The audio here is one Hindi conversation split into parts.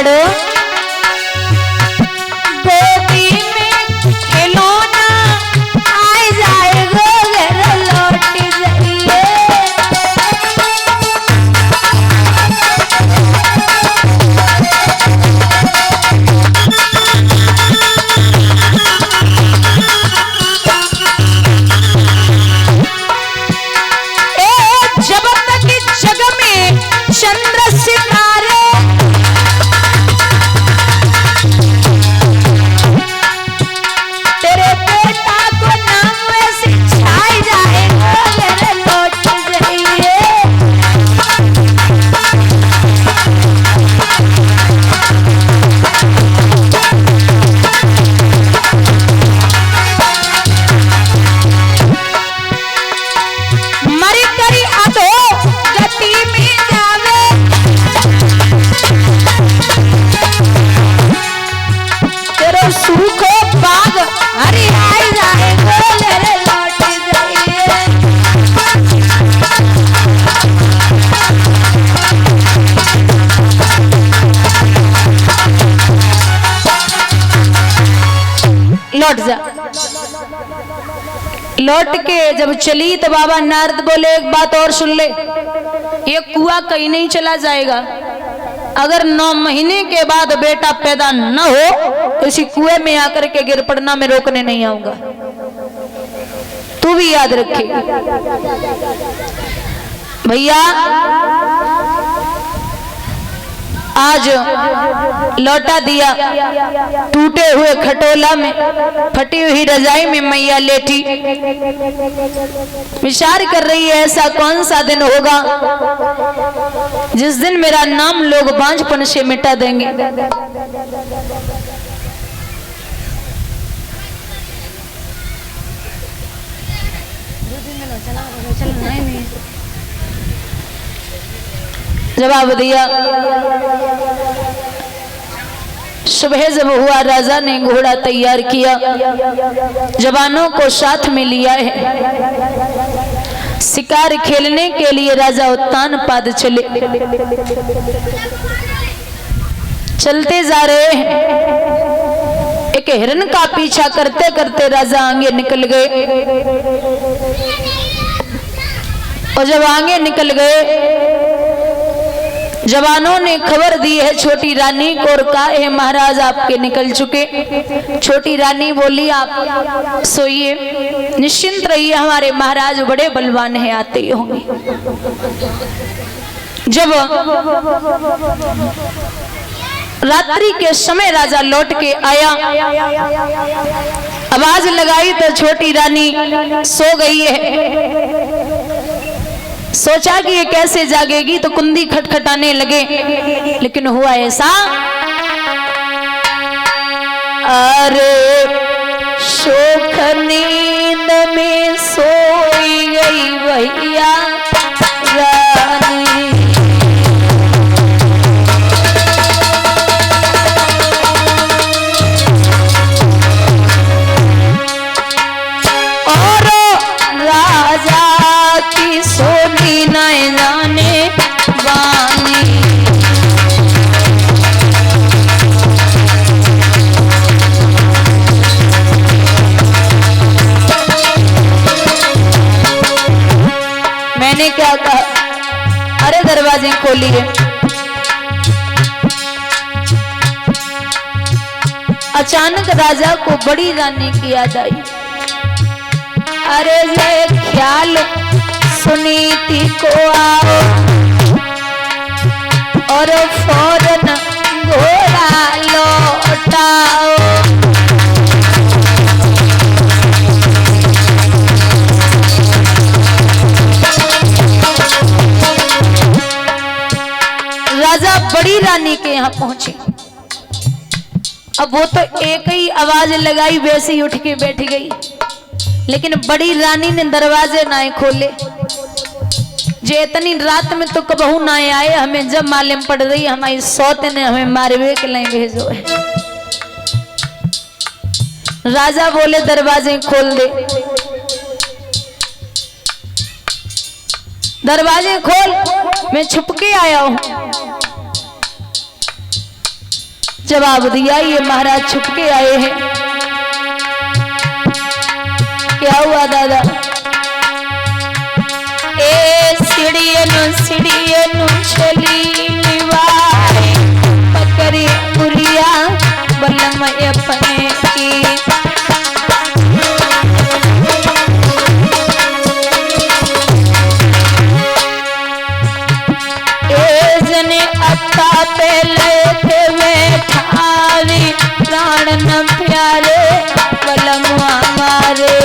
पढ़ो। गोदी में खिलौना आ जाएगा घर लौट जाइए। जब तक जग में चंद्र सितारे तेरे बेटा को नाम ऐसे छाई जाएगा घर लौट जाइए। मरी करी अधो गति में जावे तेरे सूखो बाग हरियाई जाएगा घर लौट जाइए। लौट जा। लौट के जब चली तो बाबा नारद बोले एक बात और सुन ले, ये कुआं कहीं नहीं चला जाएगा। अगर 9 महीने के बाद बेटा पैदा न हो तो इसी कुएं में आकर के गिर पड़ना, मैं रोकने नहीं आऊंगा। तू भी याद रखे भैया। आज लौटा दिया टूटे हुए खटोला में, फटी हुई रजाई में मैया लेटी विचार कर रही है ऐसा कौन सा दिन होगा जिस दिन मेरा नाम लोग बांझपन से मिटा देंगे। जवाब दिया। सुबह जब हुआ राजा ने घोड़ा तैयार किया, जवानों को साथ में लिया है। शिकार खेलने के लिए राजा उत्तान पाद चले, चलते जा रहे हैं। एक हिरन का पीछा करते करते राजा आगे निकल गए और जब आगे निकल गए जवानों ने खबर दी है छोटी रानी को और कहा है महाराज आपके निकल चुके। छोटी रानी बोली आप सोइए, निश्चिंत रहिए, हमारे महाराज बड़े बलवान हैं, आते ही होंगे। जब रात्रि के समय राजा लौट के आया, आवाज लगाई तो छोटी रानी सो गई है। सोचा कि ये कैसे जागेगी तो कुंडी खटखटाने लगे, लेकिन हुआ ऐसा, अरे शोक नींद में सोई गई भैया रानी। और राजा की सोनी नहीं जाने वानी। मैंने क्या कहा, अरे दरवाजे खोलिए। अचानक राजा को बड़ी रानी की याद आई। अरे ये ख्याल सुनीति को आओ और फौरन घोड़ा लौटाओ। राजा बड़ी रानी के यहाँ पहुंचे। अब वो तो एक ही आवाज लगाई वैसे ही उठ के बैठ गई, लेकिन बड़ी रानी ने दरवाजे ना खोले। जे इतनी रात में तो कबहू ना आए, हमें जब मालूम पड़ रही हमारी सौत ने हमें मारवे के लिए भेजो है। राजा बोले दरवाजे खोल दे। दरवाजे खोल, मैं छुप के आया हूं। जवाब दिया, ये महाराज छुप के आए हैं। क्या हुआ दादा? ए सिड़ियनु चली निवाई पकड़ी पुरिया बलम अपने की। अत्ता पे लेते बैठारी प्राण न प्यारे बलम हमारे।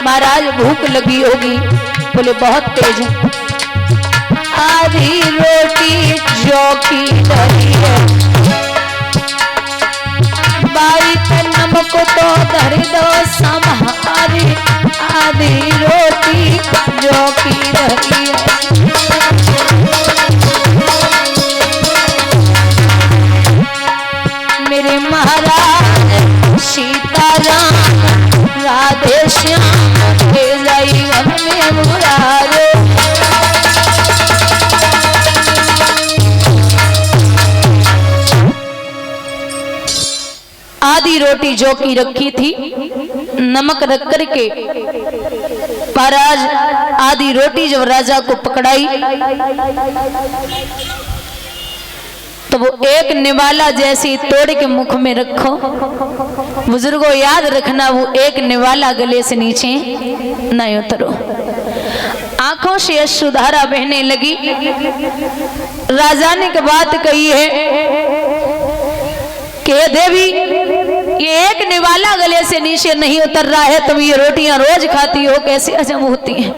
महाराज भूख लगी होगी, बोले बहुत तेज। आधी रोटी जौ की डली है, बाई पे नमक तो धर दो संभारी। आधी रोटी जौ की डली है, मेरे महाराज सीताराम राधे श्याम के जाई हमें मुरारे। आधी रोटी जो की रखी थी, नमक रख करके महाराज आधी रोटी जब राजा को पकड़ाई तो वो एक निवाला जैसी तोड़ के मुख में रखो। बुजुर्गों याद रखना, वो एक निवाला गले से नीचे नहीं उतरो। आंखों से अश्रुधारा बहने लगी। राजा ने एक बात कही है कि देवी, ये एक निवाला गले से नीचे नहीं उतर रहा है, तुम ये रोटियां रोज खाती हो, कैसे हजम होती हैं?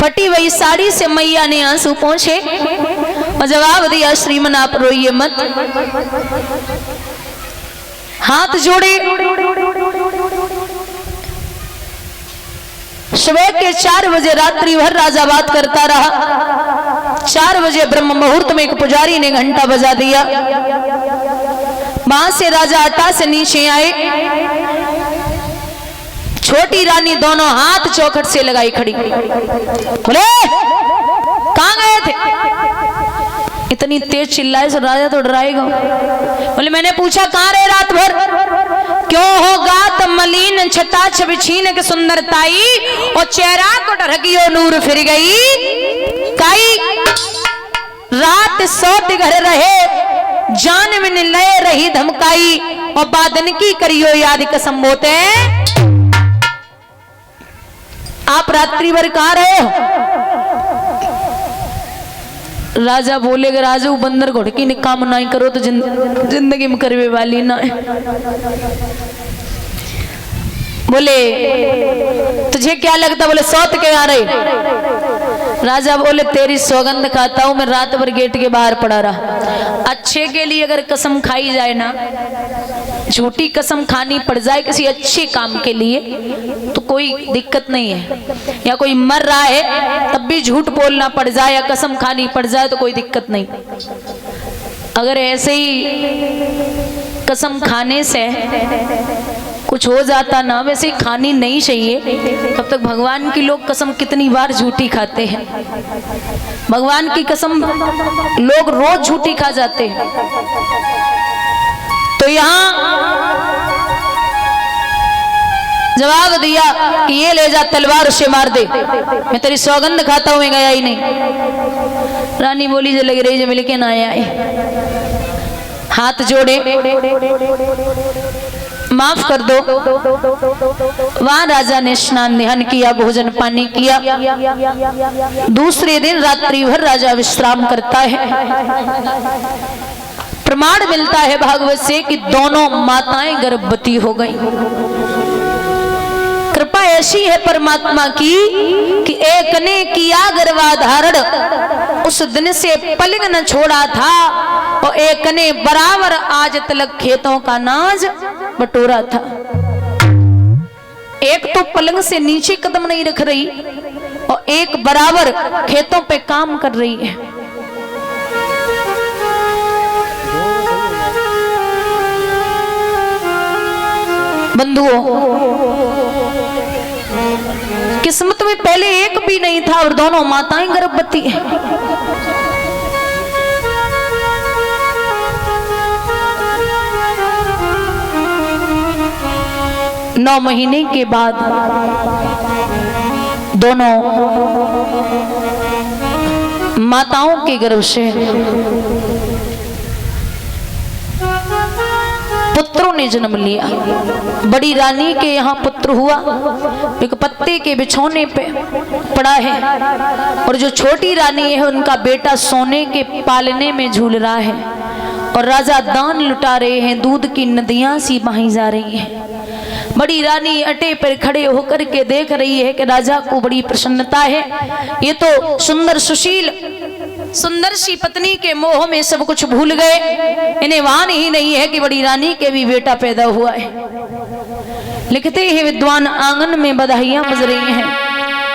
फटी हुई साड़ी से मैया ने आंसू पोंछे और जवाब दिया, श्रीमन आप रोइए मत। हाथ जोड़े। सुबह के 4 बजे रात्रि भर राजा बात करता रहा। 4 बजे ब्रह्म मुहूर्त में एक पुजारी ने घंटा बजा दिया। वहां से राजा हटा से नीचे आए। छोटी रानी दोनों हाथ चौखट से लगाई खड़ी। बोले कहां गए थे? इतनी तेज चिल्लाए तो राजा तो डराएगा। बोले मैंने पूछा कहां रहे रात भर? क्यों होगा तो मलिन छटा छवि छीन के सुंदरताई और चेहरा को ढकियो नूर फिर गई। काई रात सोते घर रहे, जान में लय रही धमकाई और बादन की करियो याद कसम बोते। आप रात्रि भर कहां रहे हो? राजा बोले राजू बंदर घोड़की ने काम नहीं करो तो जिंदगी में करवे वाली ना है। बोले तुझे क्या लगता? बोले सौत के आ रहे। राजा बोले तेरी सौगंध खाता हूं, मैं रात भर गेट के बाहर पड़ा रहा। अच्छे के लिए अगर कसम खाई जाए ना, झूठी कसम खानी पड़ जाए किसी अच्छे काम के लिए तो कोई दिक्कत नहीं है। या कोई मर रहा है तब भी झूठ बोलना पड़ जाए या कसम खानी पड़ जाए तो कोई दिक्कत नहीं। अगर ऐसे ही कसम खाने से कुछ हो जाता ना, वैसे ही खानी नहीं चाहिए। तब तक भगवान की लोग कसम कितनी बार झूठी खाते हैं। भगवान की कसम लोग रोज झूठी खा जाते हैं। तो यहां जवाब दिया कि ये ले जा तलवार उसे मार दे, मैं तेरी सौगंध खाता हूं, गया ही नहीं। रानी बोली जो लग रही जो मिल के ना आए। हाथ जोड़े माफ कर दो। वहां राजा ने स्नान ध्यान किया, भोजन पानी किया। दूसरे दिन रात्रि भर राजा विश्राम करता है। प्रमाण मिलता है भागवत से कि दोनों माताएं गर्भवती हो गई। कृपा ऐसी है परमात्मा की कि एक ने किया गर्भाधारण, उस दिन से पलंग न छोड़ा था, और एक ने बराबर आज तलक खेतों का नाज बटोरा था। एक तो पलंग से नीचे कदम नहीं रख रही और एक बराबर खेतों पे काम कर रही है। बंधुओं, किस्मत में पहले एक भी नहीं था और दोनों माताएं गर्भवती हैं। 9 महीने के बाद दोनों माताओं के गर्भ से पुत्रों ने जन्म लिया। बड़ी रानी के यहाँ पुत्र हुआ, एक पत्ते के बिछौने पे पड़ा है, और जो छोटी रानी है उनका बेटा सोने के पालने में झूल रहा है, और राजा दान लुटा रहे हैं, दूध की नदियां सी बही जा रही हैं। बड़ी रानी अटे पर खड़े होकर के देख रही है कि राजा को बड़ी प्रसन्नता है, ये तो सुंदर सुशील सुंदर सी पत्नी के मोह में सब कुछ भूल गए, इन्हें वान ही नहीं है कि बड़ी रानी के भी बेटा पैदा हुआ है। लिखते हैं विद्वान आंगन में बधाइयां बज रही हैं,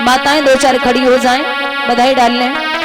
माताएं 2-4 खड़ी हो जाएं, बधाई डाल लें।